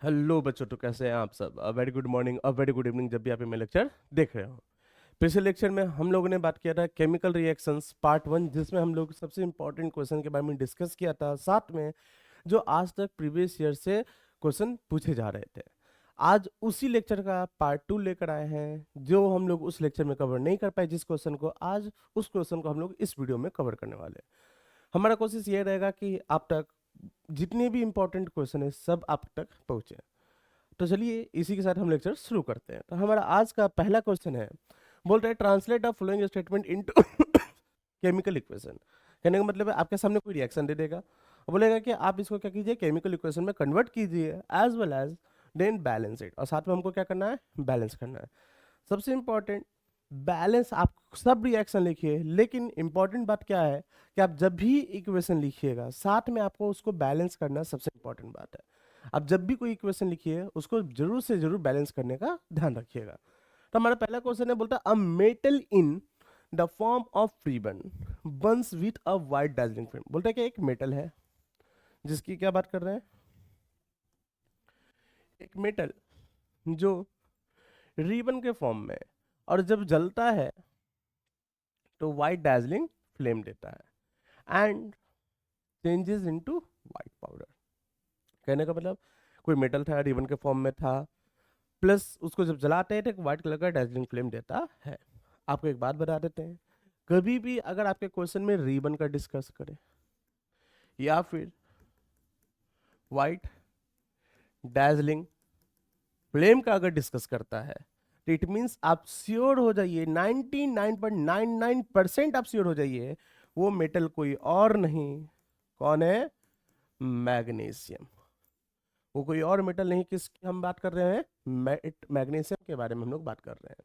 Hello बच्चों, तो कैसे हैं आप सब? वेरी गुड मॉर्निंग और वेरी गुड इवनिंग, जब भी आप ये लेक्चर देख रहे हो। पिछले लेक्चर में हम लोगों ने बात किया था केमिकल रिएक्शंस पार्ट 1, जिसमें हम लोग सबसे इंपॉर्टेंट क्वेश्चन के बारे में डिस्कस किया था, साथ में जो आज तक प्रीवियस ईयर से क्वेश्चन पूछे जा रहे थे। आज उसी लेक्चर का पार्ट 2 लेकर आए हैं, जो हम लोग उस लेक्चर में कवर नहीं कर पाए जिस क्वेश्चन को, आज उस क्वेश्चन को हम लोग इस वीडियो में कवर करने वाले हैं। हमारा कोशिश ये रहेगा कि आप तक जितने भी इंपॉर्टेंट क्वेश्चन है सब आप तक पहुंचे। तो चलिए इसी के साथ हम लेक्चर शुरू करते हैं। तो हमारा आज का पहला क्वेश्चन है, बोल रहे हैं translate the following statement into chemical equation. कहने का मतलब है आपके सामने कोई रिएक्शन दे देगा और बोलेगा कि आप इसको क्या कीजिए, केमिकल इक्वेशन में कन्वर्ट कीजिए as well as then balance it, और साथ में हमको क्या करना है, बैलेंस करना है। सबसे इंपॉर्टेंट, बैलेंस आप सब रिएक्शन लिखिए, लेकिन इंपॉर्टेंट बात क्या है कि आप जब भी इक्वेशन लिखिएगा साथ में आपको उसको बैलेंस करना सबसे इंपॉर्टेंट बात है। आप जब भी कोई इक्वेशन लिखिए उसको जरूर से जरूर बैलेंस करने का ध्यान रखिएगा। तो हमारा पहला क्वेश्चन है, बोलता है a metal in the form of ribbon Burns with a white Darjeeling film. बोलता है कि एक मेटल है जिसकी क्या बात कर रहे हैं, एक मेटल जो रिबन के फॉर्म में, और जब जलता है तो वाइट डार्जिलिंग फ्लेम देता है and changes into white powder. कहने का मतलब कोई मेटल था, रिबन के फॉर्म में था, प्लस उसको जब जलाते हैं तो एक व्हाइट कलर का डार्जिलिंग फ्लेम देता है। आपको एक बात बता देते हैं, कभी भी अगर आपके क्वेश्चन में रिबन का डिस्कस करें या फिर व्हाइट डार्जिलिंग फ्लेम का अगर डिस्कस करता है, तो इट मीन्स आप श्योर हो जाइए, 99.99% आप श्योर हो जाइए वो मेटल कोई और नहीं, कौन है, मैग्नीशियम। वो कोई और मेटल नहीं, किसकी हम बात कर रहे हैं, मैग्नीशियम के बारे में हम लोग बात कर रहे हैं।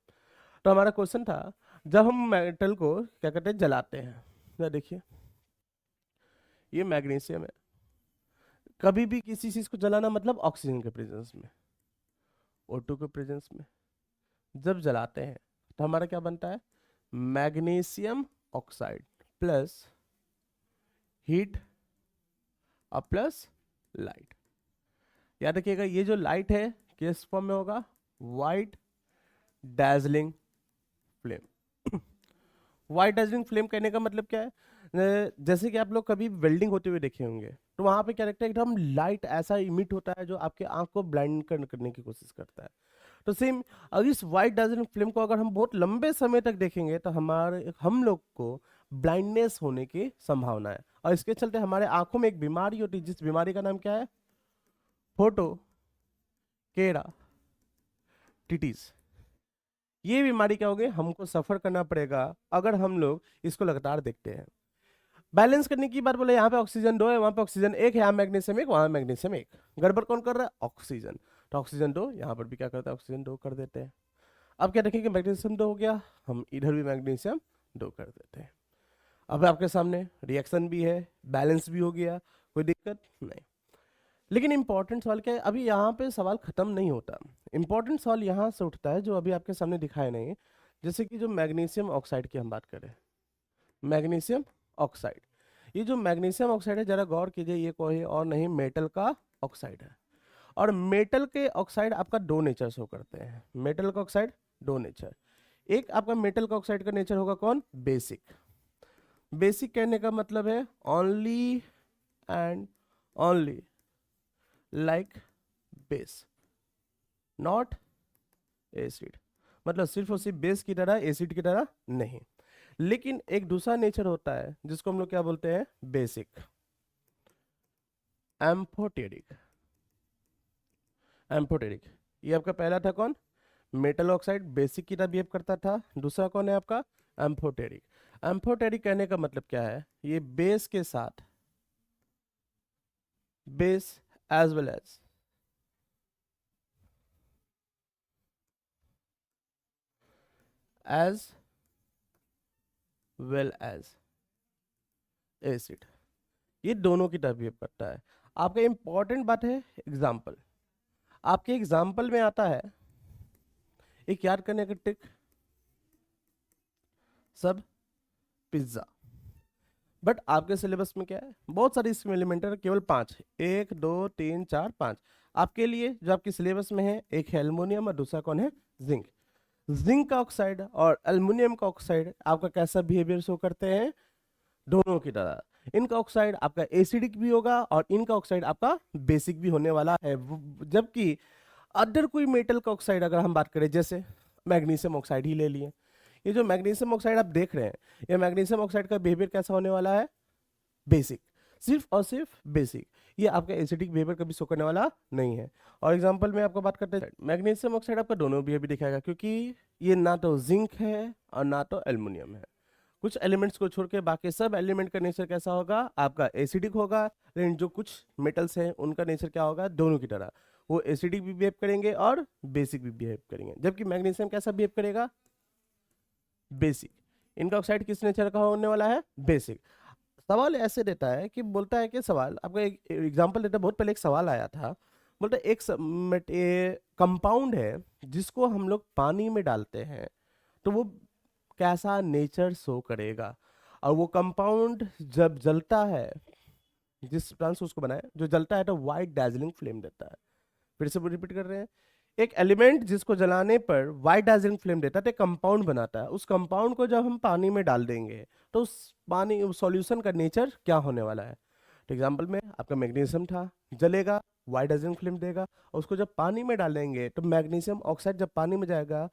तो हमारा क्वेश्चन था, जब हम मेटल को क्या करते हैं, जलाते हैं, या देखिए ये मैग्नीशियम है। कभी भी किसी चीज को जलाना मतलब ऑक्सीजन के प्रेजेंस में, O2 के प्रेजेंस में जब जलाते हैं तो हमारा क्या बनता है, मैग्नीशियम ऑक्साइड प्लस हीट और प्लस लाइट। याद रखिएगा ये जो लाइट है किस फॉर्म में होगा, white dazzling flame. White Darjeeling flame कहने का मतलब क्या है, जैसे कि आप लोग कभी वेल्डिंग होते हुए देखे होंगे, तो वहां पे क्या लगता है, एकदम लाइट ऐसा इमिट होता है जो आपके आंख को ब्लाइंड करने की कोशिश करता है। तो सेम, अगर इस वाइट डार्जिलिंग फ्लेम को अगर हम बहुत लंबे समय तक देखेंगे तो हमारे हम लोग को ब्लाइंडनेस होने की संभावना है, और इसके चलते हमारे आंखों में एक बीमारी होती है, जिस बीमारी का नाम क्या है, फोटो केरा टिटीज। ये बीमारी क्या होगी, हमको सफर करना पड़ेगा अगर हम लोग इसको लगातार देखते हैं। बैलेंस करने की बात बोले, यहाँ पे ऑक्सीजन 2 है, वहां पे ऑक्सीजन 1 है, यहाँ मैग्नीशियम 1, वहां मैग्नीशियम 1। गड़बड़ कौन कर रहा है, ऑक्सीजन। तो ऑक्सीजन 2 यहाँ पर भी क्या करता है, ऑक्सीजन 2 कर देते हैं। अब क्या देखेंगे, मैग्नीशियम 2 हो गया, हम इधर भी मैग्नीशियम 2 कर देते हैं। अब आपके सामने रिएक्शन भी है, बैलेंस भी हो गया, कोई दिक्कत नहीं। लेकिन इंपॉर्टेंट सवाल क्या है, अभी यहाँ पे सवाल खत्म नहीं होता। इंपॉर्टेंट सवाल यहाँ से उठता है जो अभी आपके सामने दिखाए नहीं, जैसे कि जो मैग्नीशियम ऑक्साइड की हम बात करें, मैग्नीशियम ऑक्साइड, ये जो मैग्नीशियम ऑक्साइड है, जरा गौर कीजिए, ये कोई और नहीं मेटल का ऑक्साइड है। और मेटल के ऑक्साइड आपका दो नेचर शो करते हैं, मेटल का ऑक्साइड दो नेचर। एक आपका मेटल का ऑक्साइड का नेचर होगा कौन, बेसिक। बेसिक कहने का मतलब है only and only like base, not acid. मतलब सिर्फ और सिर्फ बेस की तरह, एसिड की तरह नहीं। लेकिन एक दूसरा नेचर होता है जिसको हम लोग क्या बोलते हैं, बेसिक, एम्फोटेरिक। एम्फोटेरिक, ये आपका पहला था कौन, मेटल ऑक्साइड बेसिक की तरह बिहेव करता था। दूसरा कौन है आपका, एम्फोटेरिक। एम्फोटेरिक कहने का मतलब क्या है, ये बेस के साथ, base as well as well as acid, ये दोनों की तरह बिहेव करता है। आपका इंपॉर्टेंट बात है एग्जाम्पल। आपके एग्जाम्पल में आता है एक याद करने का ट्रिक, सब पिज्जा। बट आपके सिलेबस में क्या है, बहुत सारी इसमें एलिमेंट है, केवल 5, 1 2 3 4 5 आपके लिए जो आपके सिलेबस में है। एक है एल्युमिनियम और दूसरा कौन है, जिंक। जिंक का ऑक्साइड और एल्युमिनियम का ऑक्साइड आपका कैसा बिहेवियर शो करते हैं, दोनों की तरह। इनका ऑक्साइड आपका एसिडिक भी होगा और इनका ऑक्साइड आपका बेसिक भी होने वाला है। जबकि अदर कोई मेटल का ऑक्साइड अगर हम बात करें, जैसे मैग्नीशियम ऑक्साइड ही ले लिए, ये जो मैग्नीशियम ऑक्साइड आप देख रहे हैं, ये मैग्नीशियम ऑक्साइड का बिहेवियर कैसा होने वाला है, बेसिक, सिर्फ और सिर्फ बेसिक। ये आपका एसिडिक बिहेवियर कभी शो करने वाला नहीं है। और एग्जांपल में आपको बात करते हैं, मैग्नीशियम ऑक्साइड आपका दोनों बिहेवियर दिखाएगा, क्योंकि ये ना तो जिंक है और ना तो एल्युमिनियम है। कुछ एलिमेंट्स को छोड़ के बाकी सब एलिमेंट का नेचर कैसा होगा, आपका एसिडिक होगा। लेकिन जो कुछ मेटल्स हैं उनका नेचर क्या होगा, दोनों की तरह, वो एसिडिक भी बिहेव करेंगे और बेसिक भी बिहेव करेंगे। जबकि मैग्नीशियम कैसा बिहेव करेगा, बेसिक। इनका ऑक्साइड किस नेचर का होने वाला है, बेसिक। सवाल ऐसे देता है कि बोलता है कि सवाल आपका एक एग्जांपल देता है, बहुत पहले एक सवाल आया था, बोलता है एक कंपाउंड है जिसको हम लोग पानी में डालते हैं तो वो कैसा नेचर शो करेगा। और वो कंपाउंड जब जलता है, जिस प्लांट से उसको बनाया, जो जलता है तो वाइट डैजलिंग फ्लेम देता है। फिर से रिपीट कर रहे हैं, एक एलिमेंट जिसको जलाने पर वाइट डैजलिंग फ्लेम देता है तो कंपाउंड बनाता है। उस कंपाउंड को जब हम पानी में डाल देंगे तो उस पानी सॉल्यूशन का नेचर क्या होने वाला है। तो एग्जांपल में आपका मैग्नीशियम था, जलेगा, वाइट डैजलिंग फ्लेम देगा, और उसको जब पानी में डालेंगे तो मैग्नीशियम ऑक्साइड जब पानी में जाएगा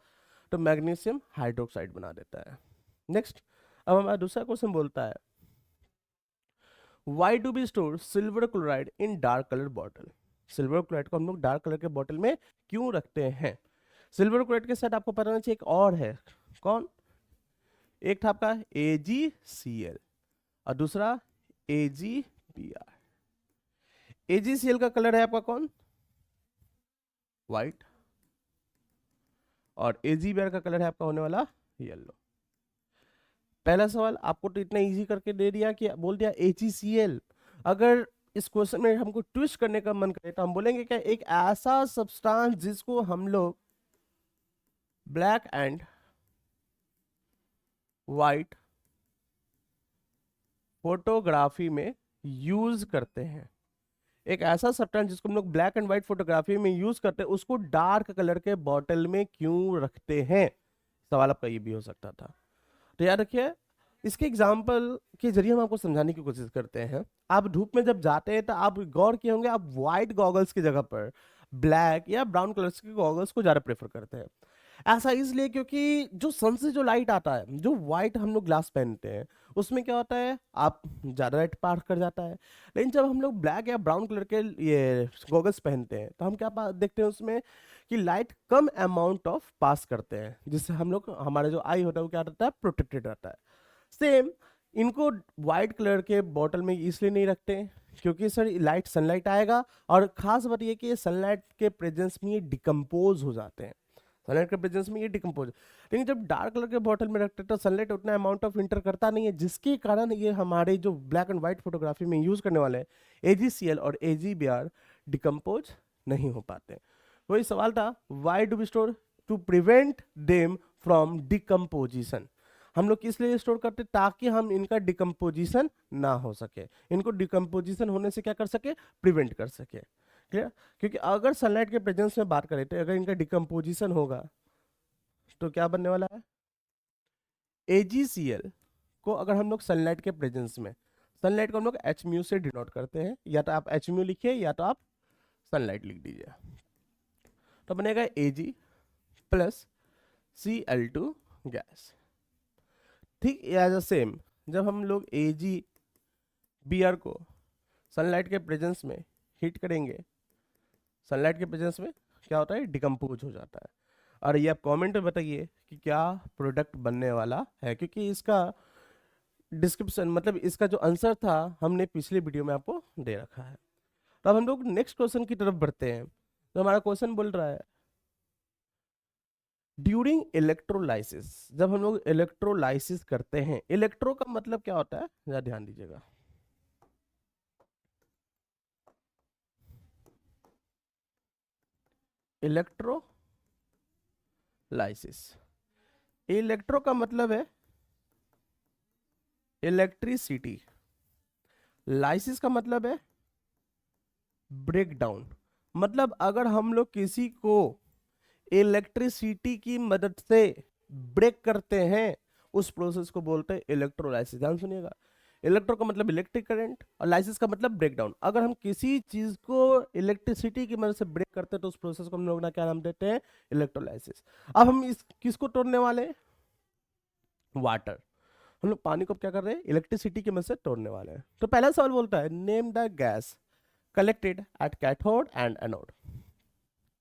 तो मैग्नीशियम हाइड्रोक्साइड बना देता है। नेक्स्ट, अब हमारा दूसरा क्वेश्चन बोलता है, why do B store silver chloride in dark colour bottle. Silver chloride को हम लोग डार्क कलर के बॉटल में क्यों रखते हैं। सिल्वर क्लोराइड के साथ आपको पता होना चाहिए एक और है, कौन, एक था आपका AgCl और दूसरा AgBr। AgCl का कलर है आपका कौन, व्हाइट, और AgBr का कलर है आपका होने वाला येलो। पहला सवाल आपको तो इतना इजी करके दे दिया कि बोल दिया AgCl। अगर इस क्वेश्चन में हमको ट्विस्ट करने का मन करे तो हम बोलेंगे क्या, एक ऐसा सब्सटेंस जिसको हम लोग ब्लैक एंड व्हाइट फोटोग्राफी में यूज करते हैं, एक ऐसा सब्सटेंस जिसको हम लोग ब्लैक एंड व्हाइट फोटोग्राफी में यूज करते हैं, उसको डार्क कलर के बॉटल में क्यों रखते हैं। सवाल आपका ये भी हो सकता था। तो याद रखिए, इसके एग्जाम्पल के जरिए हम आपको समझाने की कोशिश करते हैं। आप धूप में जब जाते हैं तो आप गौर किए होंगे, आप व्हाइट गॉगल्स की जगह पर ब्लैक या ब्राउन कलर्स के गॉगल्स को ज्यादा प्रेफर करते हैं। ऐसा इसलिए क्योंकि जो सन से जो लाइट आता है, जो व्हाइट हम लोग ग्लास पहनते हैं, उसमें क्या होता है, आप ज्यादा लाइट पार कर जाता है। लेकिन जब हम लोग ब्लैक या ब्राउन कलर के ये गॉगल्स पहनते हैं तो हम क्या देखते हैं उसमें कि लाइट कम अमाउंट ऑफ पास करते हैं, जिससे हम लोग, हमारा जो आई होता है वो क्या रहता है, प्रोटेक्टेड रहता है। सेम इनको व्हाइट कलर के बॉटल में इसलिए नहीं रखते क्योंकि सर लाइट, सनलाइट आएगा, और खास बात ये कि ये सनलाइट के प्रेजेंस में ये डिकम्पोज हो जाते हैं, सनलाइट के प्रेजेंस में ये डिकम्पोज। लेकिन जब डार्क कलर के बॉटल में रखते हैं तो सनलाइट उतना अमाउंट ऑफ इंटर करता नहीं है, जिसके कारण ये हमारे जो ब्लैक एंड व्हाइट फोटोग्राफी में यूज करने वाले AgCl और AgBr डिकम्पोज नहीं हो पाते। वही सवाल था, why do we store, to prevent them from decomposition. हम लोग किस लिए स्टोर करते, ताकि हम इनका डिकम्पोजिशन ना हो सके, इनको डिकम्पोजिशन होने से क्या कर सके, प्रिवेंट कर सके। क्लियर, क्योंकि अगर सनलाइट के प्रेजेंस में बात करें तो अगर इनका डिकम्पोजिशन होगा तो क्या बनने वाला है, AgCl को अगर हम लोग सनलाइट के प्रेजेंस में, सनलाइट को हम लोग Hμ से डिनोट करते हैं, या तो आप Hμ लिखिए या तो आप सनलाइट लिख दीजिए, तो बनेगा Ag प्लस Cl2 गैस। ठीक एज अ सेम, जब हम लोग AgBr को सनलाइट के प्रेजेंस में हीट करेंगे, सनलाइट के प्रेजेंस में क्या होता है, डिकम्पोज हो जाता है। और ये आप कमेंट में बताइए कि क्या प्रोडक्ट बनने वाला है, क्योंकि इसका डिस्क्रिप्शन, मतलब इसका जो आंसर था हमने पिछले वीडियो में आपको दे रखा है। तो अब हम लोग नेक्स्ट क्वेश्चन की तरफ बढ़ते हैं। तो हमारा क्वेश्चन बोल रहा है, ड्यूरिंग इलेक्ट्रोलाइसिस, जब हम लोग इलेक्ट्रोलाइसिस करते हैं, इलेक्ट्रो का मतलब क्या होता है, जरा ध्यान दीजिएगा। इलेक्ट्रोलाइसिस, इलेक्ट्रो का मतलब है इलेक्ट्रिसिटी, लाइसिस का मतलब है ब्रेक डाउन। मतलब अगर हम लोग किसी को इलेक्ट्रिसिटी की मदद से ब्रेक करते हैं, उस प्रोसेस को बोलते हैं इलेक्ट्रोलाइसिस। ध्यान सुनिएगा, इलेक्ट्रो का मतलब इलेक्ट्रिक करंट और लाइसिस का मतलब ब्रेक डाउन। अगर हम किसी चीज को इलेक्ट्रिसिटी की मदद से ब्रेक करते हैं तो उस प्रोसेस को हम लोग ना क्या नाम देते हैं, इलेक्ट्रोलाइसिस। अब हम इस किसको तोड़ने वाले हैं, वाटर। हम लोग पानी को क्या कर रहे हैं, इलेक्ट्रिसिटी की मदद से तोड़ने वाले हैं। तो पहला सवाल बोलता है name the gas collected at cathode and anode.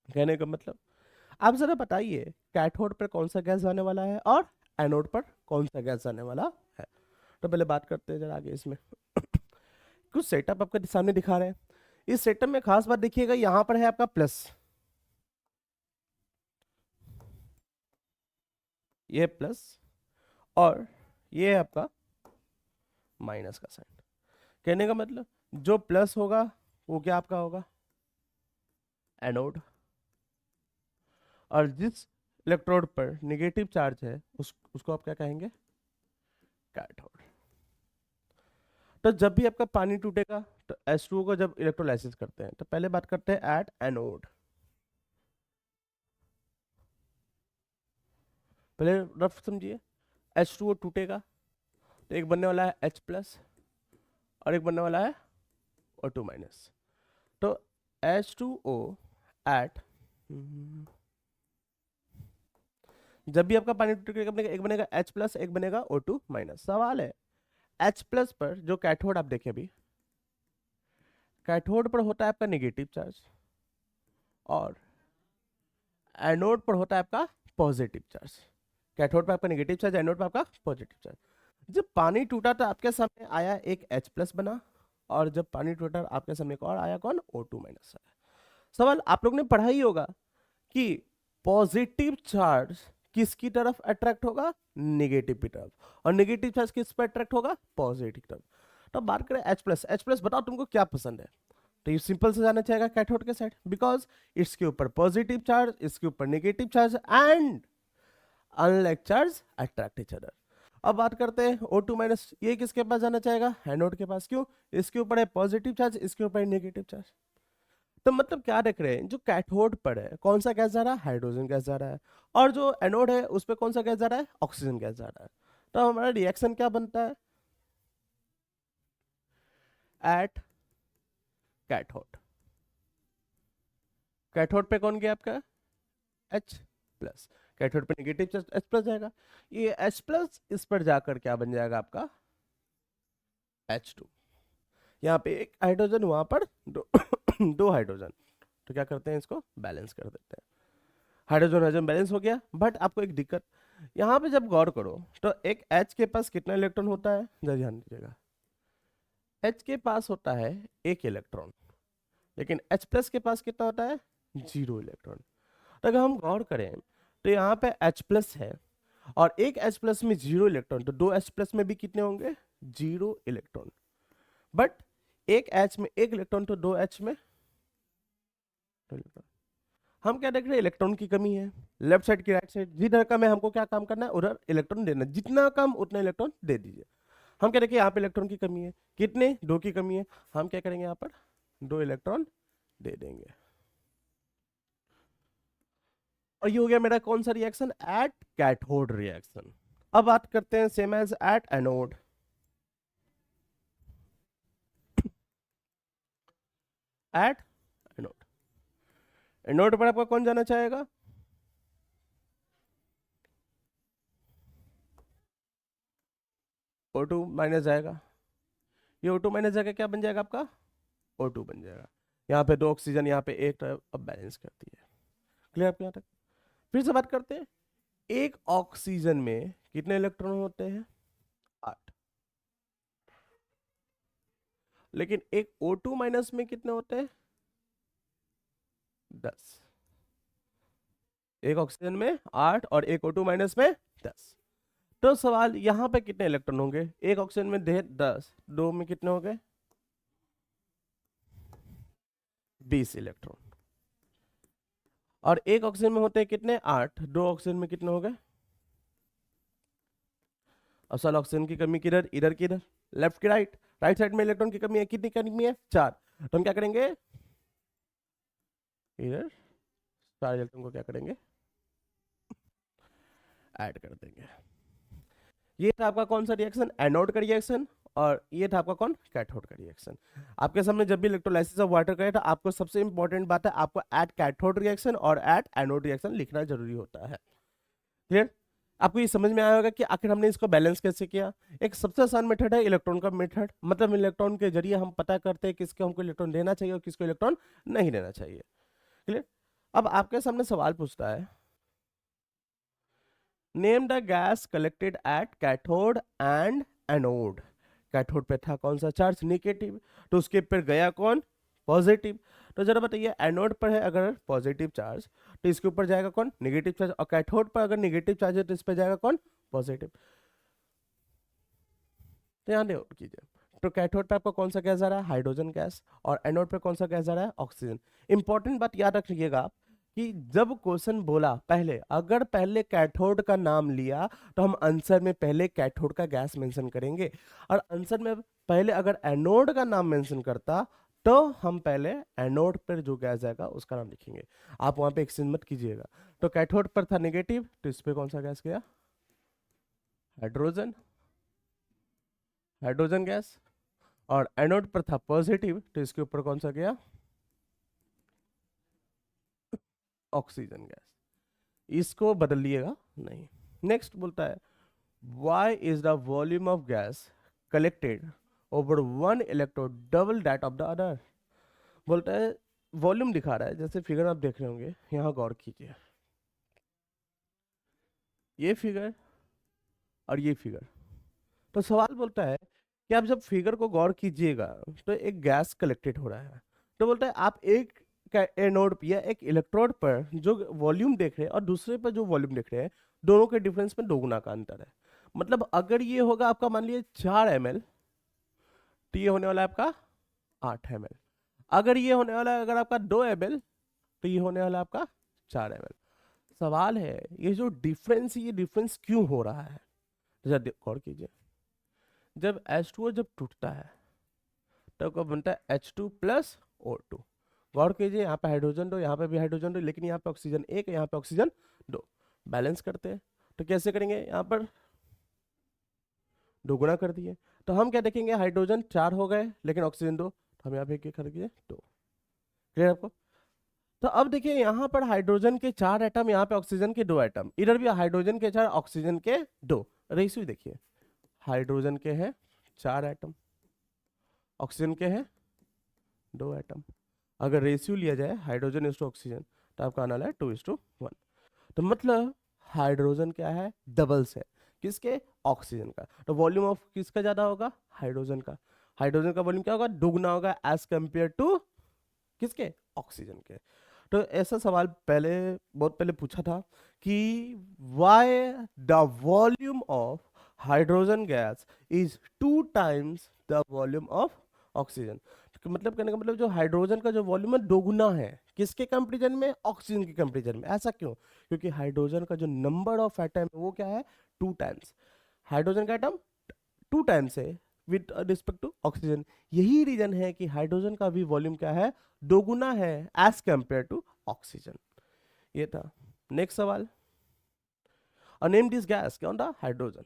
कहने का मतलब आप जरा बताइए कैथोड पर कौन सा गैस जाने वाला है और एनोड पर कौन सा गैस जाने वाला है। तो पहले बात करते हैं जरा आगे इसमें। कुछ सेटअप आपके सामने दिखा रहे हैं। इस सेटअप में खास बात देखिएगा, यहां पर है आपका प्लस, ये प्लस, और ये है आपका माइनस का साइन। कहने का मतलब जो प्लस होगा वो क्या आपका होगा, एनोड, और जिस इलेक्ट्रोड पर नेगेटिव चार्ज है उसको आप क्या कहेंगे, कैथोड। तो जब भी आपका पानी टूटेगा तो H2O को जब इलेक्ट्रोलाइसिस करते हैं तो पहले बात करते हैं एट एनोड। पहले रफ समझिए, H2O टूटेगा तो एक बनने वाला है H प्लस और एक बनने वाला है O2 माइनस। तो H2O एट, जब भी आपका पानी टूटेगा एक बनेगा H प्लस एक बनेगा O2 माइनस। सवाल है H प्लस पर जो कैथोड आप देखें अभी, कैथोड पर होता है आपका नेगेटिव चार्ज और एनोड पर होता है आपका पॉजिटिव चार्ज। कैथोड पर आपका नेगेटिव चार्ज, एनोड पर आपका पॉजिटिव चार्ज। जब पानी टूटा तो आपके सामने आया एक H प्लस बना, और जब पानी टूटा आपके सामने एक और आया कौन, O2 माइनस आया। सवाल आप लोग ने पढ़ा ही होगा कि पॉजिटिव चार्ज किसकी तरफ अट्रैक्ट होगा, नेगेटिव की तरफ, और नेगेटिव चार्ज किस पर अट्रैक्ट होगा, पॉजिटिव तरफ। तो बात करें H प्लस, H प्लस बताओ तुमको क्या पसंद है। तो ये सिंपल से जाना चाहेगा कैथोड के साइड, बिकॉज इसके ऊपर पॉजिटिव चार्ज, इसके ऊपर negative charge, and unlike charge attract each other. अब बात करते हैं O2 माइनस, ये किसके पास जाना चाहेगा, एनोड के पास। क्यों, इसके ऊपर है पॉजिटिव चार्ज, इसके ऊपर है नेगेटिव चार्ज। तो मतलब क्या देख रहे हैं, जो कैथोड पर है कौन सा गैस जा रहा है, हाइड्रोजन गैस जा रहा है, और जो एनोड है उस पर कौन सा गैस जा रहा है, ऑक्सीजन गैस जा रहा है। तो हमारा रिएक्शन क्या बनता है एट कैथोड, कैथोड पे कौन गया आपका H प्लस, कैथोड पे नेगेटिव चार्ज H प्लस जाएगा, ये H प्लस इस पर जाकर क्या बन जाएगा आपका H2। यहाँ पे एक हाइड्रोजन, वहां पर दो दो हाइड्रोजन, तो क्या करते हैं इसको बैलेंस कर देते हैं। हाइड्रोजन हाइड्रोजन बैलेंस हो गया। बट आपको एक दिक्कत यहाँ पे जब गौर करो तो एक H के पास कितना इलेक्ट्रॉन होता है, जरा ध्यान दीजिएगा। H के पास होता है एक इलेक्ट्रॉन, लेकिन H प्लस के पास कितना होता है, 0 इलेक्ट्रॉन। तो अगर हम गौर करें तो यहाँ पे H प्लस है और एक H प्लस में 0 इलेक्ट्रॉन, तो दो H प्लस में भी कितने होंगे, 0 इलेक्ट्रॉन। बट एक H में एक इलेक्ट्रॉन तो दो H में दो इलेक्ट्रॉन। हम क्या देख रहे हैं, इलेक्ट्रॉन की कमी है। लेफ्ट साइड की राइट साइड जिधर कम है हमको क्या काम करना है, उधर इलेक्ट्रॉन देना, जितना कम उतना इलेक्ट्रॉन दे दीजिए। हम क्या देखें, यहाँ पे इलेक्ट्रॉन की कमी है, कितने, दो की कमी है। हम क्या करेंगे, यहाँ पर दो इलेक्ट्रॉन दे देंगे। और ये हो गया मेरा कौन सा रिएक्शन, एट कैथोड रिएक्शन। अब बात करते हैं same as at anode. At anode, anode पर आपका कौन जाना चाहेगा, O2 माइनस जाएगा। ये O2 माइनस जाकर क्या बन जाएगा आपका, O2 बन जाएगा। यहाँ पे दो ऑक्सीजन, यहाँ पे एक, अब बैलेंस करती है। क्लियर आपके यहाँ तक। फिर से बात करते हैं, एक ऑक्सीजन में कितने इलेक्ट्रॉन होते हैं, 8। लेकिन एक O2 माइनस में कितने होते हैं, 10। एक ऑक्सीजन में 8 और एक O2 माइनस में 10। तो सवाल यहां पे कितने इलेक्ट्रॉन होंगे, एक ऑक्सीजन में 10, दो में कितने होंगे, 20 इलेक्ट्रॉन। और एक ऑक्सीजन में होते हैं कितने, 8, दो ऑक्सीजन में कितने हो गए। असल ऑक्सीजन की कमी किधर, इधर किधर, लेफ्ट की राइट, राइट साइड में इलेक्ट्रॉन की कमी है, कितनी कमी है, 4। तो हम क्या करेंगे, इधर 4 इलेक्ट्रॉन को क्या करेंगे, ऐड कर देंगे। ये था आपका कौन सा रिएक्शन, एनोड का रिएक्शन, और ये था आपका कौन, कैथोड का रिएक्शन। आपके सामने जब भी इलेक्ट्रोलाइसिस ऑफ वाटर करें तो आपको सबसे इंपॉर्टेंट बात है, आपको एट कैथोड रिएक्शन और एट एनोड रिएक्शन लिखना जरूरी होता है। क्लियर? आपको ये समझ में आया होगा कि आखिर हमने इसको बैलेंस कैसे किया। एक सबसे आसान मेथड है इलेक्ट्रॉन का मेथड, मतलब इलेक्ट्रॉन के जरिए हम पता करते हैं किसको हमको इलेक्ट्रॉन देना चाहिए और किसको इलेक्ट्रॉन नहीं देना चाहिए। क्लियर? अब आपके सामने सवाल पूछता है, name the gas collected at cathode and anode. Cathode पे था कौन सा चार्ज, नेगेटिव, तो उसके ऊपर गया कौन, पॉजिटिव। तो जरा बताइए, एनोड पर है अगर पॉजिटिव चार्ज तो इसके ऊपर जाएगा कौन, नेगेटिव चार्ज, और कैथोड पर अगर नेगेटिव चार्ज है तो इस पर जाएगा कौन, पॉजिटिव। तो ध्यान नोट कीजिए, तो कैथोड पे आपको कौन सा गैस आ रहा है, हाइड्रोजन गैस, और एनोड पे कौन सा गैस आ रहा है, ऑक्सीजन। इंपॉर्टेंट बात याद रखिएगा आप कि जब क्वेश्चन बोला पहले, अगर पहले कैथोड का नाम लिया तो हम आंसर में पहले कैथोड का गैस मेंशन करेंगे, और आंसर में पहले अगर एनोड का नाम मेंशन करता तो हम पहले एनोड पर जो गैस आएगा उसका नाम लिखेंगे। आप वहां पे एक्सचेंज मत कीजिएगा। तो कैथोड पर था नेगेटिव तो इस पे कौन सा गैस गया, हाइड्रोजन, हाइड्रोजन गैस, और एनोड पर था पॉजिटिव तो इसके ऊपर कौन सा गया, ऑक्सीजन गैस। इसको बदल लिएगा नहीं। नेक्स्ट बोलता है, why is the volume of gas collected over one electrode double that of the other. बोलता है वॉल्यूम दिखा रहा है, जैसे फिगर आप देख रहे होंगे, यहां गौर कीजिए, ये फिगर और ये फिगर। तो सवाल बोलता है कि आप जब फिगर को गौर कीजिएगा तो एक गैस कलेक्टेड हो रहा है, तो बोलता है आप एक एनोड या एक इलेक्ट्रोड पर जो वॉल्यूम देख रहे हैं और दूसरे पर जो वॉल्यूम देख रहे हैं, दोनों के डिफरेंस में 2 गुना का अंतर है। मतलब अगर ये होगा आपका मान लीजिए 4 ml, तो ये होने वाला है आपका 8 ml। अगर ये होने वाला है अगर आपका 2 ml, तो ये होने वाला है आपका 4 ml। सवाल है ये जो डिफरेंस, ये डिफरेंस क्यों हो रहा है, जरा गौर कीजिए। जब H2O जब टूटता है तो कब बनता है H2 प्लस O2। गौर कीजिए, यहाँ पे हाइड्रोजन 2, यहाँ पे भी हाइड्रोजन 2, लेकिन यहाँ पे ऑक्सीजन 1, यहाँ पे ऑक्सीजन 2। बैलेंस करते हैं तो कैसे करेंगे, यहाँ पर 2 गुना कर दिए, तो हम क्या देखेंगे, हाइड्रोजन 4 हो गए लेकिन ऑक्सीजन 2, तो हम यहाँ पे क्या कर दिए, 2। क्लियर आपको? तो अब देखिए यहाँ पर हाइड्रोजन के 4 एटम, यहाँ पे ऑक्सीजन के 2 एटम, इधर भी हाइड्रोजन के 4, ऑक्सीजन के 2। रेशियो देखिए, हाइड्रोजन के हैं 4 एटम, ऑक्सीजन के हैं 2 एटम। अगर रेशियो लिया जाए हाइड्रोजन इज टू ऑक्सीजन तो आपका आने वाला है 2:1। तो मतलब हाइड्रोजन क्या है, डबल्स है किसके, ऑक्सीजन का। तो वॉल्यूम ऑफ किसका ज्यादा होगा, हाइड्रोजन का। हाइड्रोजन का वॉल्यूम क्या होगा, दुगना होगा एज कंपेयर टू किसके, ऑक्सीजन के। तो ऐसा सवाल पहले, बहुत पहले पूछा था कि why the volume of hydrogen gas is 2 times the volume of oxygen. मतलब कहने का मतलब जो हाइड्रोजन का जो वॉल्यूम है 2 गुना है किसके कंपेरिजन में, ऑक्सीजन के कंपेरिजन में। ऐसा क्यों, क्योंकि हाइड्रोजन का जो नंबर ऑफ एटम है वो क्या है, 2 टाइम्स। हाइड्रोजन का एटम 2 टाइम्स है विद रिस्पेक्ट टू ऑक्सीजन। यही रीजन है कि हाइड्रोजन का भी वॉल्यूम क्या है, 2 गुना है एज कंपेयर टू ऑक्सीजन। ये था। नेक्स्ट सवाल, नेम दिस गैस, क्या होता, हाइड्रोजन।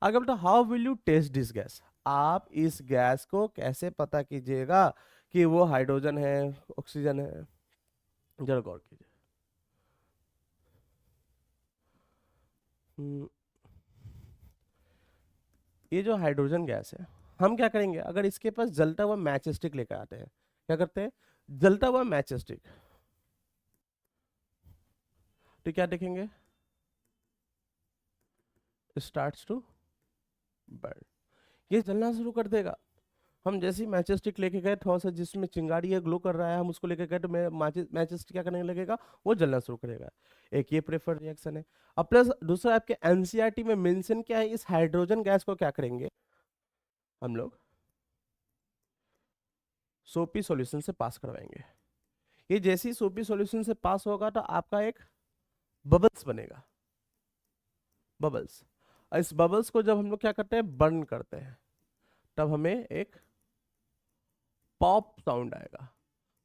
आगे बोलता how will you test this gas. आप इस गैस को कैसे पता कीजिएगा कि वो हाइड्रोजन है, ऑक्सीजन है। जरा गौर कीजिए, ये जो हाइड्रोजन गैस है, हम क्या करेंगे, अगर इसके पास जलता हुआ मैच स्टिक लेकर आते हैं, क्या करते हैं, जलता हुआ मैच स्टिक, तो क्या देखेंगे, स्टार्ट्स टू बर्न, ये जलना शुरू कर देगा। हम जैसे ही मैच स्टिक लेके गए, थोड़ा सा जिसमें चिंगारी है, ग्लो कर रहा है, हम उसको लेके गए तो मैच स्टिक क्या करने लगेगा, वो जलना शुरू करेगा। एक ये प्रेफर रिएक्शन है। अब प्लस दूसरा आपके एनसीईआरटी में मेंशन क्या है, इस हाइड्रोजन गैस को क्या करेंगे हम लोग, सोपी सॉल्यूशन से पास करवाएंगे। ये जैसे ही सोपी सॉल्यूशन से पास होगा तो आपका एक बबल्स बनेगा, बबल्स। इस बबल्स को जब हम लोग क्या करते हैं, बर्न करते हैं, तब हमें एक पॉप साउंड आएगा,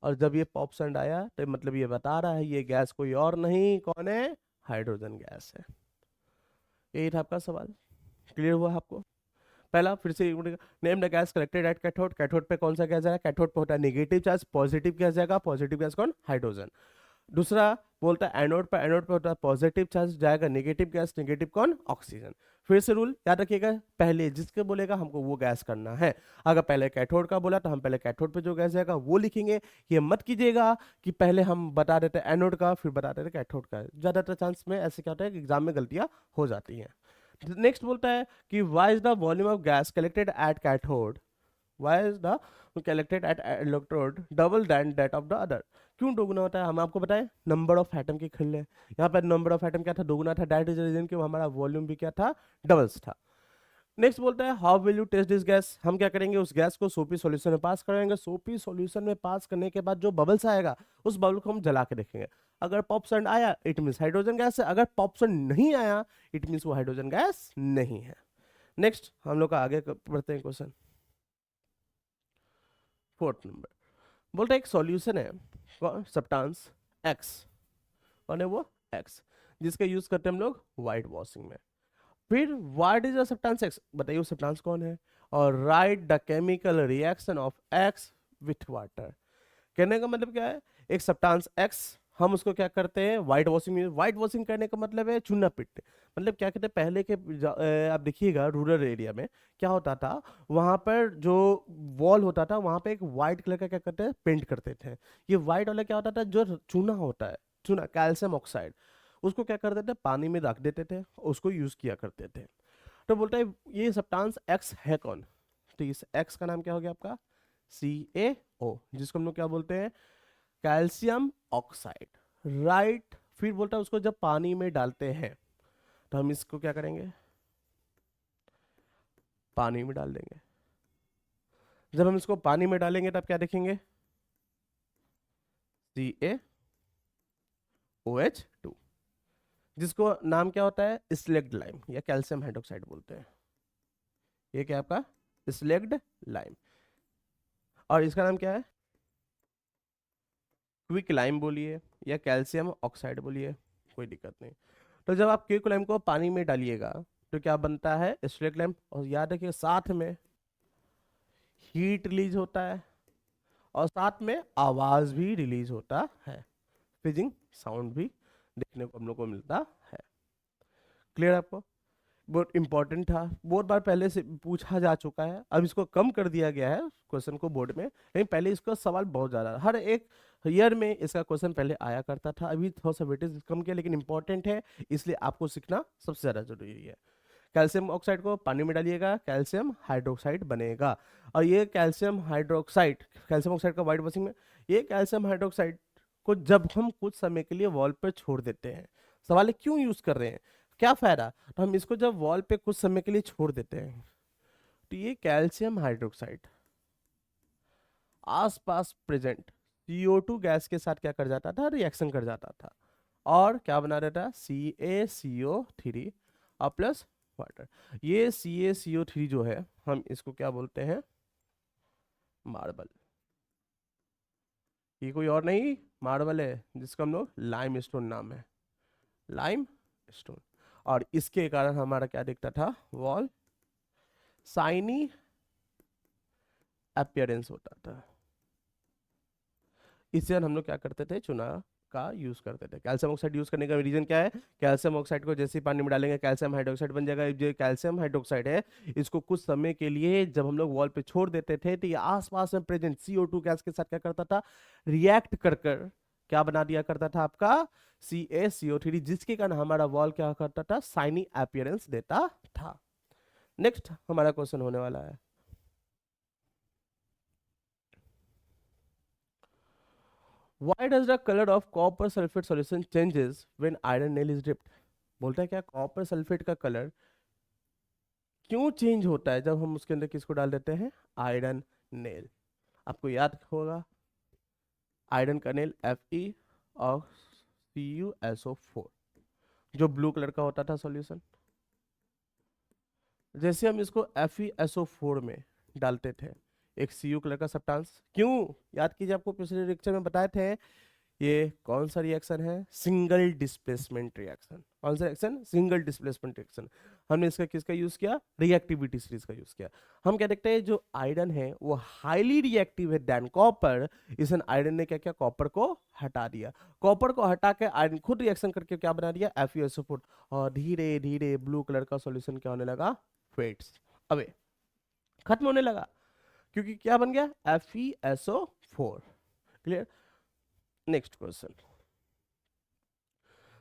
और जब ये पॉप साउंड आया तो मतलब ये बता रहा है ये गैस कोई और नहीं, कौन है, हाइड्रोजन गैस है। यही था आपका सवाल, क्लियर हुआ आपको। पहला फिर से name the gas collected at cathode, cathode पे कौन सा गैस जाएगा, कैथोड पे होता है नेगेटिव चार्ज, पॉजिटिव गैस जाएगा, पॉजिटिव गैस कौन, हाइड्रोजन। दूसरा बोलता है एनोड पे होता है पॉजिटिव चार्ज, जाएगा नेगेटिव गैस, नेगेटिव कौन, ऑक्सीजन। फिर से रूल याद रखिएगा, पहले जिसके बोलेगा हमको वो गैस करना है। अगर पहले कैथोड का बोला तो हम पहले कैथोड पे जो गैस जाएगा वो लिखेंगे। ये मत कीजिएगा कि पहले हम बता देते एनोड का फिर बता देते कैथोड का, ज्यादातर चांस में ऐसे क्या होता है कि एग्जाम में गलतियां हो जाती हैं। नेक्स्ट बोलता है कि why is the volume of gas collected at cathode, why is the collected at electrode double than that of the other. क्यों दोगुना होता है, हम आपको बताएं, नंबर ऑफ एटम की खिल्ले, यहाँ पर नंबर ऑफ एटम क्या था, दोगुना था, दैट इज रीजन कि हमारा वॉल्यूम भी क्या था, डबल्स था। नेक्स्ट बोलता है how will you test this gas, हम क्या करेंगे, उस गैस को सोपी सॉल्यूशन में पास करेंगे, सोपी सॉल्यूशन में पास करने के बाद जो बबल्स आएगा उस बबल को हम जला के देखेंगे। अगर पॉप साउंड आया इट मींस हाइड्रोजन गैस है, अगर पॉप साउंड नहीं आया इट मींस वो हाइड्रोजन गैस नहीं है। नेक्स्ट हम लोग का आगे बढ़ते हैं क्वेश्चन 4 नंबर। बोलते हैं एक सॉल्यूशन है सब्सटेंस एक्स, कौन है वो, एक्स, जिसका यूज करते हैं हम लोग व्हाइट वॉशिंग में। फिर what is the substance x, बताइए वो सब्सटेंस कौन है, और right the chemical reaction of x with water. कहने का मतलब क्या है, एक सब्सटेंस एक्स हम उसको क्या करते हैं व्हाइट वॉशिंग में, व्हाइट वॉशिंग करने का मतलब है चूना पीटते, मतलब क्या कहते हैं पहले के आप देखिएगा रूरल एरिया में क्या होता था, वहां पर जो वॉल होता था वहां पे एक व्हाइट कलर का क्या करते हैं पेंट करते थे। ये व्हाइट वाला क्या होता था, जो चूना होता है, चूना कैल्शियम ऑक्साइड, उसको क्या करते थे पानी में रख देते थे, उसको यूज किया करते थे। तो बोलता है ये सब्सटेंस एक्स है कौन, तो इस एक्स का नाम क्या हो गया आपका, CaO, जिसको हम लोग क्या बोलते हैं, कैल्शियम ऑक्साइड, राइट। फिर बोलता है उसको जब पानी में डालते हैं तो हम इसको क्या करेंगे, पानी में डाल देंगे। जब हम इसको पानी में डालेंगे तब क्या देखेंगे, CaOH2, जिसको नाम क्या होता है स्लेग्ड लाइम या कैल्शियम हाइड्रोक्साइड बोलते हैं। ये क्या आपका स्लेग्ड लाइम, और इसका नाम क्या है, क्विक लाइम बोलिए या कैल्शियम ऑक्साइड बोलिए, कोई दिक्कत नहीं। तो जब आप क्विक लाइम को पानी में डालिएगा तो क्या बनता है स्लेग्ड लाइम, और याद रखिए साथ में हीट रिलीज होता है और साथ में आवाज भी रिलीज होता है, फिजिंग साउंड भी देखने को हम लोग को मिलता है। क्लियर आपको, बहुत इंपॉर्टेंट था, बहुत बार पहले से पूछा जा चुका है, अब इसको कम कर दिया गया है क्वेश्चन को बोर्ड में, लेकिन पहले इसका सवाल बहुत ज्यादा, हर एक ईयर में इसका क्वेश्चन पहले आया करता था, अभी थोड़ा सा वेटेज कम किया, लेकिन इंपॉर्टेंट है इसलिए आपको सीखना सबसे ज्यादा जरूरी है। कैल्शियम ऑक्साइड को पानी में डालिएगा कैल्शियम हाइड्रोक्साइड बनेगा, और ये कैल्शियम हाइड्रोक्साइड, कैल्शियम ऑक्साइड का व्हाइट वॉशिंग में, ये कैल्शियम हाइड्रोक्साइड को जब हम कुछ समय के लिए वॉल पर छोड़ देते हैं, सवाल है क्यों यूज कर रहे हैं, क्या फायदा, तो हम इसको जब वॉल पे कुछ समय के लिए छोड़ देते हैं तो ये कैल्शियम हाइड्रोक्साइड आसपास प्रेजेंट CO2 गैस के साथ क्या कर जाता था, रिएक्शन कर जाता था, और क्या बना देता CaCO3 और प्लस वाटर। ये CaCO3 जो है हम इसको क्या बोलते हैं, मार्बल, ये कोई और नहीं मार्बल है, जिसका हम लोग लाइम स्टोन नाम है, लाइम स्टोन, और इसके कारण हमारा क्या दिखता था, वॉल शाइनी अपीयरेंस होता था। इससे हम लोग क्या करते थे, चुना का यूज करते थे। कैल्शियम ऑक्साइड यूज करने का रीजन क्या है, कैल्शियम ऑक्साइड को जैसे ही पानी में डालेंगे कैल्शियम हाइड्रोक्साइड बन जाएगा, जो कैल्शियम हाइड्रोक्साइड है इसको कुछ समय के लिए जब हम लोग वॉल पे छोड़ देते थे तो ये आसपास में प्रेजेंट CO2 गैस के साथ क्या करता था, रिएक्ट कर कर क्या बना दिया करता था आपका CaCO3, जिसके कारण हमारा वॉल क्या करता था, शाइनी अपीयरेंस देता था। नेक्स्ट हमारा क्वेश्चन होने वाला है, Why does the color of copper sulfate solution changes when iron nail is dipped? बोलता है क्या कॉपर सल्फेट का कलर क्यों चेंज होता है जब हम उसके अंदर किसको डाल देते हैं, आयरन नेल। आपको याद होगा आयरन का नेल Fe और CuSO4 जो ब्लू कलर का होता था सॉल्यूशन, जैसे हम इसको FeSO4 में डालते थे एक Cu कलर का सब्सटेंस। क्यों? याद कीजिए, आपको पिछले लेक्चर में बताए थे ये कौन सा रिएक्शन है, सिंगल डिस्प्लेसमेंट रिएक्शन। कौन सा रिएक्शन? Single displacement reaction. हमने इसका किसका यूज किया? रिएक्टिविटी सीरीज का यूज किया। हम क्या देखते हैं, जो आयरन है वो हाईली रिएक्टिव है देन कॉपर। इस आयरन ने क्या किया? कॉपर को हटा दिया। कॉपर को हटा के आयरन खुद रिएक्शन करके क्या बना दिया? FeSO4। और धीरे धीरे ब्लू कलर का सॉल्यूशन क्या होने लगा? फेड्स अवे, खत्म होने लगा। क्योंकि क्या बन गया? FeSO4। क्लियर? नेक्स्ट क्वेश्चन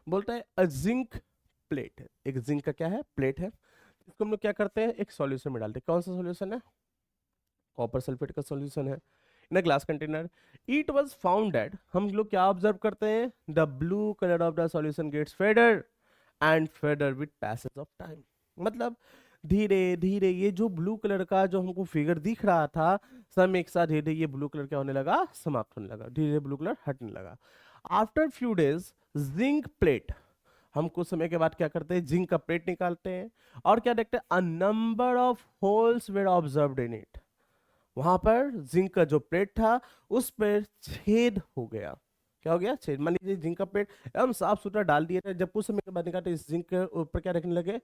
बोलता है अ जिंक प्लेट है। एक जिंक का क्या है? प्लेट है। इसको हम लोग क्या करते हैं? एक सॉल्यूशन में डालते हैं। कौन सा सॉल्यूशन है? कॉपर सल्फेट का सॉल्यूशन है in a glass container. It was found that, हम लोग क्या ऑब्जर्व करते हैं? The blue colour of the solution gets fader and fader with passage of time. मतलब धीरे धीरे ये जो ब्लू कलर का जो हमको फिगर दिख रहा था, सब एक साथ धीरे धीरे ये ब्लू कलर क्या होने लगा? समाप्त होने लगा। धीरे धीरे ब्लू कलर हटने लगा। After few days zinc plate, हम कुछ समय के बाद क्या करते हैं? जिंक का प्लेट निकालते हैं और क्या देखते हैं? A number of holes were observed in it. वहां पर जिंक का जो प्लेट था उस पर छेद हो गया। क्या हो गया? छेद। मान लीजिए जिंक का प्लेट हम साफ सुथरा डाल दिए थे, जब कुछ समय के बाद निकालते इस जिंक के ऊपर क्या रखने लगे?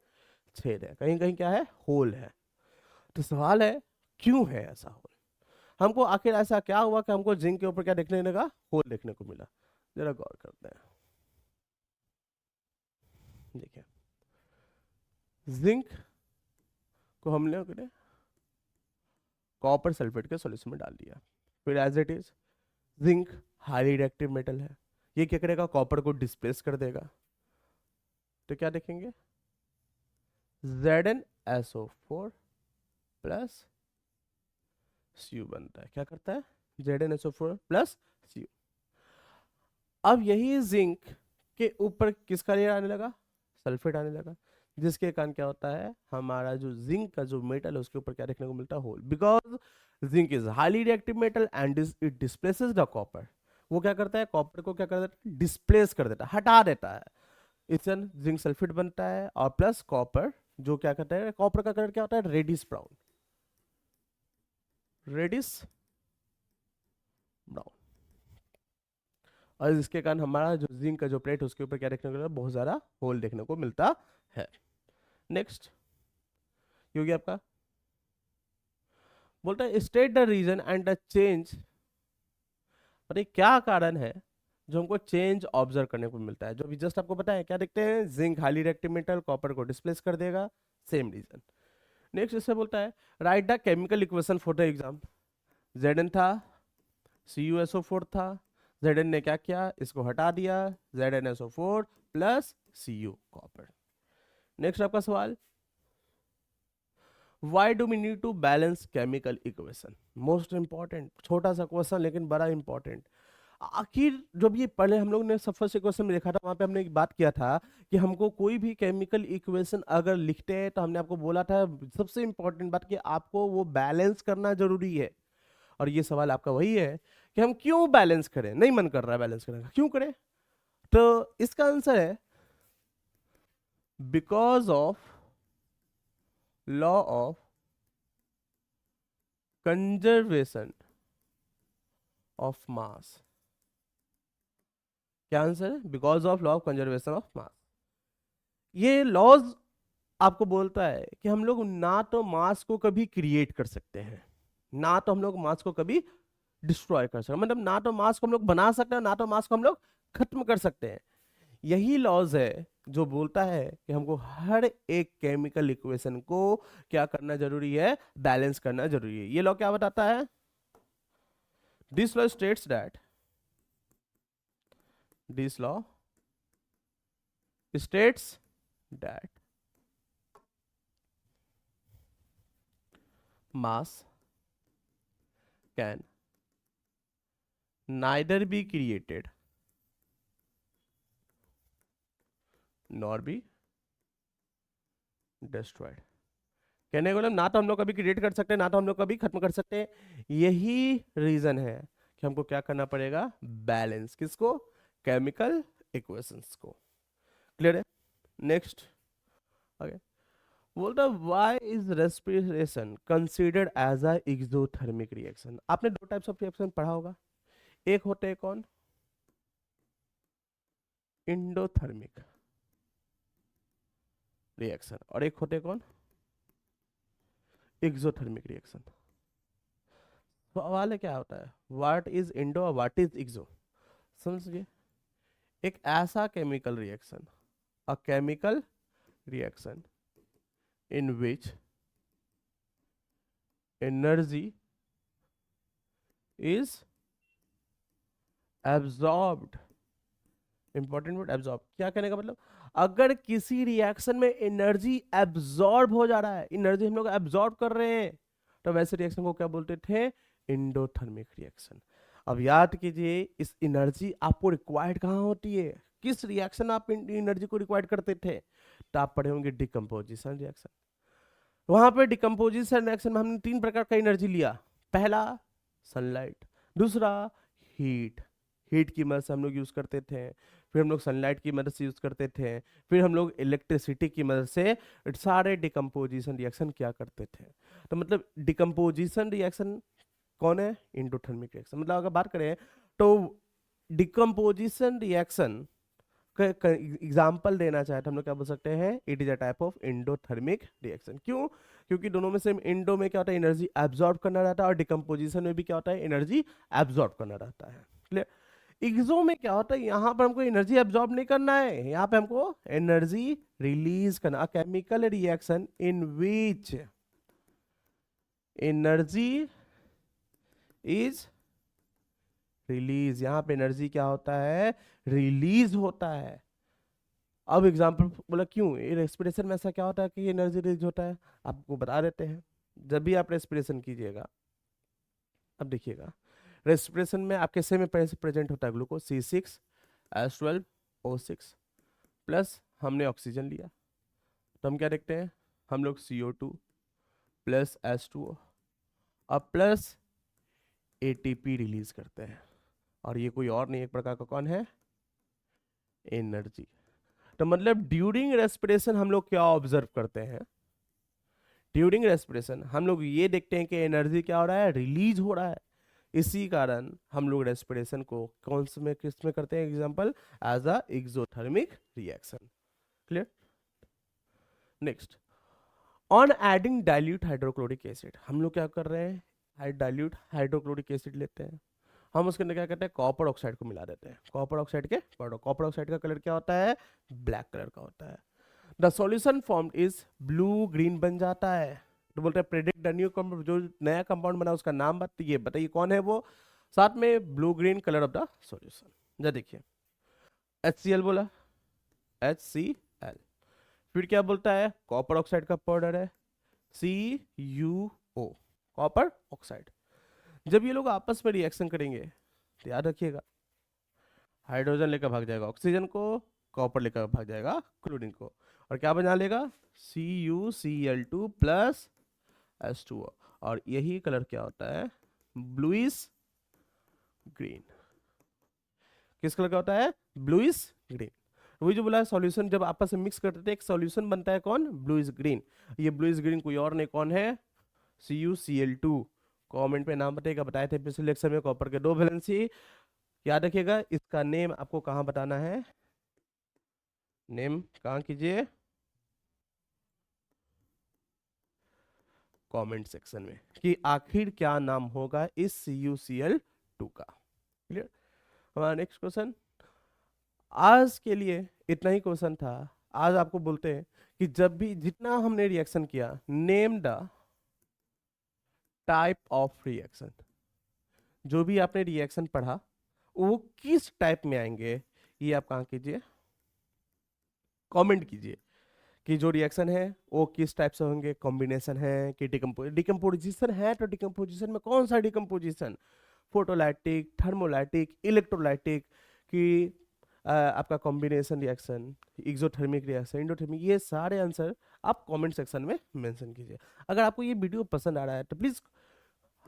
छेद है, कहीं कहीं क्या है? होल है। तो सवाल है क्यों है ऐसा होल? हमको आखिर ऐसा क्या हुआ कि हमको जिंक के ऊपर क्या देखने लगा? होल देखने को मिला। जरा गौर करते हैं। देखिए, जिंक को हम लोग ने कॉपर सल्फेट के सॉल्यूशन में डाल दिया। फिर as it is zinc highly reactive metal है, ये क्या करेगा? कॉपर को डिस्प्लेस कर देगा। तो क्या देखेंगे? ZnSO4 प्लस Cu बनता है। क्या करता है? ZnSO4 plus Cu। अब यही जिंक के ऊपर किसका लेयर आने लगा? सल्फेट आने लगा, जिसके कारण क्या होता है? हमारा जो जिंक का जो मेटल है उसके ऊपर क्या देखने को मिलता है? Hole. Because zinc is highly reactive metal and it displaces the copper. वो क्या करता है? कॉपर को क्या कर देता है? डिस्प्लेस कर देता है, हटा देता है। इससे जिंक सल्फेट बनता है और प्लस कॉपर जो क्या करता है? कॉपर का कलर क्या होता है? Reddish brown. Reddish brown. और इसके कारण हमारा जो जिंक का जो प्लेट उसके ऊपर क्या देखने को मिलता है? बहुत सारा होल देखने को मिलता है। नेक्स्ट ये हो गया आपका। बोलता है state the reason and the change. अरे क्या कारण है जो हमको चेंज ऑब्जर्व करने को मिलता है? जो भी जस्ट आपको पता है, क्या देखते हैं? Zinc highly reactive metal, copper को डिस्प्लेस कर देगा। Same reason. नेक्स्ट इससे बोलता है write the chemical equation for the exam. Zn था, CuSO4 था, Zn ने क्या किया? इसको हटा दिया। ZnSO4 plus Cu copper. Next आपका सवाल, why do we need to balance chemical equation? Most important, छोटा सा क्वेश्चन लेकिन बड़ा इंपॉर्टेंट। आखिर जब ये पहले हम लोग ने फर्स्ट इक्वेशन में देखा था, वहां पे हमने एक बात किया था कि हमको कोई भी केमिकल इक्वेशन अगर लिखते हैं तो हमने आपको बोला था सबसे इंपॉर्टेंट बात कि आपको वो बैलेंस करना जरूरी है। और ये सवाल आपका वही है कि हम क्यों बैलेंस करें? नहीं मन कर रहा है बैलेंस करने का, क्यों करें? तो इसका आंसर है because of law of conservation of mass. क्या आंसर है? Because of law of conservation of mass. ये लॉज आपको बोलता है कि हम लोग ना तो मास को कभी क्रिएट कर सकते हैं, ना तो हम लोग मास को कभी डिस्ट्रॉय कर सकते हैं। मतलब ना तो मास को हम लोग बना सकते हैं, ना तो मास को हम लोग खत्म कर सकते हैं। यही लॉज है जो बोलता है कि हमको हर एक केमिकल इक्वेशन को क्या करना जरूरी है? बैलेंस करना जरूरी है। ये लॉ क्या बताता है? This law states that, this law states that mass can neither be created nor be destroyed। कहने का मतलब ना तो हम लोग कभी क्रिएट कर सकते हैं, ना तो हम लोग कभी खत्म कर सकते हैं। यही रीजन है कि हमको क्या करना पड़ेगा? बैलेंस। किसको? केमिकल इक्वेशंस को। क्लियर है? Next, okay. बोलता why is respiration considered as a exothermic reaction. आपने दो टाइप्स ऑफ रिएक्शन पढ़ा होगा, एक होते हैं कौन, इंडोथर्मिक रिएक्शन, और एक होते हैं कौन, एक्सोथर्मिक रिएक्शन। सवाल है क्या होता है, व्हाट इज इंडो और व्हाट इज एक्सो। समझिए, एक ऐसा chemical reaction, a chemical reaction in which energy is absorbed। Important word absorb, क्या कहने का मतलब, अगर किसी रिएक्शन में एनर्जी एब्जॉर्ब हो जा रहा है, एनर्जी हम लोग एब्जॉर्ब कर रहे हैं, तो वैसे रिएक्शन को क्या बोलते थे, इंडोथर्मिक रिएक्शन। अब याद कीजिए, इस एनर्जी आपको रिक्वायर्ड कहाँ होती है, किस रिएक्शन आप एनर्जी को रिक्वायर्ड करते थे, तो आप पढ़े होंगे डिकम्पोजिशन रिएक्शन। वहां पे डिकम्पोजिशन रिएक्शन में हमने तीन प्रकार का एनर्जी लिया, पहला सनलाइट, दूसरा हीट, हीट की मदद से हम लोग यूज करते थे, फिर हम लोग सनलाइट की मदद से यूज करते थे, फिर हम लोग इलेक्ट्रिसिटी की मदद से सारे डिकम्पोजिशन रिएक्शन क्या करते थे। तो मतलब डिकम्पोजिशन रिएक्शन कौन है, इंडोथर्मिक रिएक्शन। मतलब अगर बात करें तो डिकम्पोजिशन रिएक्शन एग्जाम्पल देना चाहे तो हम लोग क्या बोल सकते हैं, it is a type of endothermic reaction. क्यों, क्योंकि दोनों में से इंडो में क्या होता है, एनर्जी एब्जॉर्ब करना रहता है, और डिकम्पोजिशन में भी क्या होता है, एनर्जी एब्जॉर्ब करना रहता है। क्लियर। एक्सो में क्या होता है, यहाँ पर हमको एनर्जी एब्जॉर्ब नहीं करना है, यहाँ पे हमको एनर्जी रिलीज करना। Chemical reaction in which energy is release, यहाँ पे एनर्जी क्या होता है, रिलीज होता है। अब एग्जाम्पल बोला क्यों, ये रेस्पिरेशन में ऐसा क्या होता है कि एनर्जी रिलीज होता है, आपको बता देते हैं। जब भी आप रेस्पिरेशन कीजिएगा, अब देखिएगा, रेस्पिरेशन में आपके से में प्रेजेंट होता है ग्लूकोज C6H12O6 प्लस हमने ऑक्सीजन लिया, तो हम क्या देखते हैं, हम लोग CO2 प्लस H2O और प्लस ATP रिलीज करते हैं, और ये कोई और नहीं, एक प्रकार का कौन है, एनर्जी। तो मतलब ड्यूरिंग रेस्पिरेशन हम लोग क्या ऑब्जर्व करते हैं, ड्यूरिंग रेस्पिरेशन हम लोग ये देखते हैं कि एनर्जी क्या हो रहा है, रिलीज हो रहा है। इसी कारण हम लोग रेस्पिरेशन को कौन से में किस में करते हैं, example as a exothermic reaction. Clear. Next, on adding dilute hydrochloric acid, हम लोग क्या कर रहे हैं, डाइल्यूट हाइड्रोक्लोरिक एसिड लेते हैं, हम उसके अंदर क्या करते हैं, कॉपर ऑक्साइड को मिला देते हैं, कॉपर ऑक्साइड के कॉपर ऑक्साइड का कलर क्या होता है, ब्लैक कलर का होता है। The solution form is blue green बन जाता है। तो बोलते हैं प्रेडिक्ट द न्यू कंपाउंड, जो नया कंपाउंड बना उसका नाम बताइए कौन है वो, साथ में blue green colour of the solution. जरा देखिए, HCl बोला, HCl, फिर क्या बोलता है, कॉपर ऑक्साइड का पाउडर है, CuO, कॉपर ऑक्साइड। जब ये लोग आपस में रिएक्शन करेंगे तो याद रखिएगा, हाइड्रोजन लेकर भाग जाएगा ऑक्सीजन को, कॉपर लेकर भाग जाएगा क्लोरीन को, और क्या बना लेगा, CuCl2 प्लस H2O, और यही कलर क्या होता है, ब्लूइश ग्रीन। किस कलर का होता है, ब्लूइश ग्रीन। वही जो बोला है, सॉल्यूशन जब आपस में मिक्स करते थे एक सॉल्यूशन बनता है कौन, ब्लूइश ग्रीन। ये ब्लूइश ग्रीन कोई और नहीं, कौन है, CuCl2। कमेंट पे नाम बताइएगा, बताए थे पिछले लेक्चर में, कॉपर के दो वैलेंसी, याद रखिएगा। इसका नेम आपको कहाँ बताना है, नेम कहाँ कीजिए, कमेंट सेक्शन में, कि आखिर क्या नाम होगा इस CuCl2 का। क्लियर। हमारा नेक्स्ट क्वेश्चन, आज के लिए इतना ही क्वेश्चन था। आज आपको बोलते हैं कि जब भी जितना हमने रिएक्शन किया, name the type of reaction, जो भी आपने रिएक्शन पढ़ा वो किस टाइप में आएंगे, ये आप कहाँ कीजिए, कमेंट कीजिए, कि जो रिएक्शन है वो किस टाइप से होंगे, कॉम्बिनेशन है कि डिकम्पोजिशन है, तो डिकम्पोजिशन में कौन सा डिकम्पोजिशन, फोटोलाइटिक, थर्मोलाइटिक, इलेक्ट्रोलाइटिक, कि आपका combination reaction, exothermic reaction, endothermic, ये सारे आंसर आप कमेंट सेक्शन में मेंशन कीजिए। अगर आपको ये वीडियो पसंद आ रहा है तो प्लीज़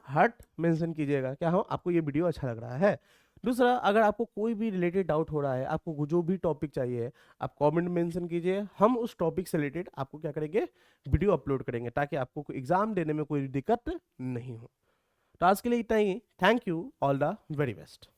हार्ट मेंशन कीजिएगा, क्या हाँ आपको ये वीडियो अच्छा लग रहा है। दूसरा, अगर आपको कोई भी रिलेटेड डाउट हो रहा है, आपको जो भी टॉपिक चाहिए, आप कमेंट मेंशन कीजिए, हम उस टॉपिक से रिलेटेड आपको क्या करेंगे, वीडियो अपलोड करेंगे, ताकि आपको एग्जाम देने में कोई दिक्कत नहीं हो। तो आज के लिए इतना ही। Thank you, all the very best.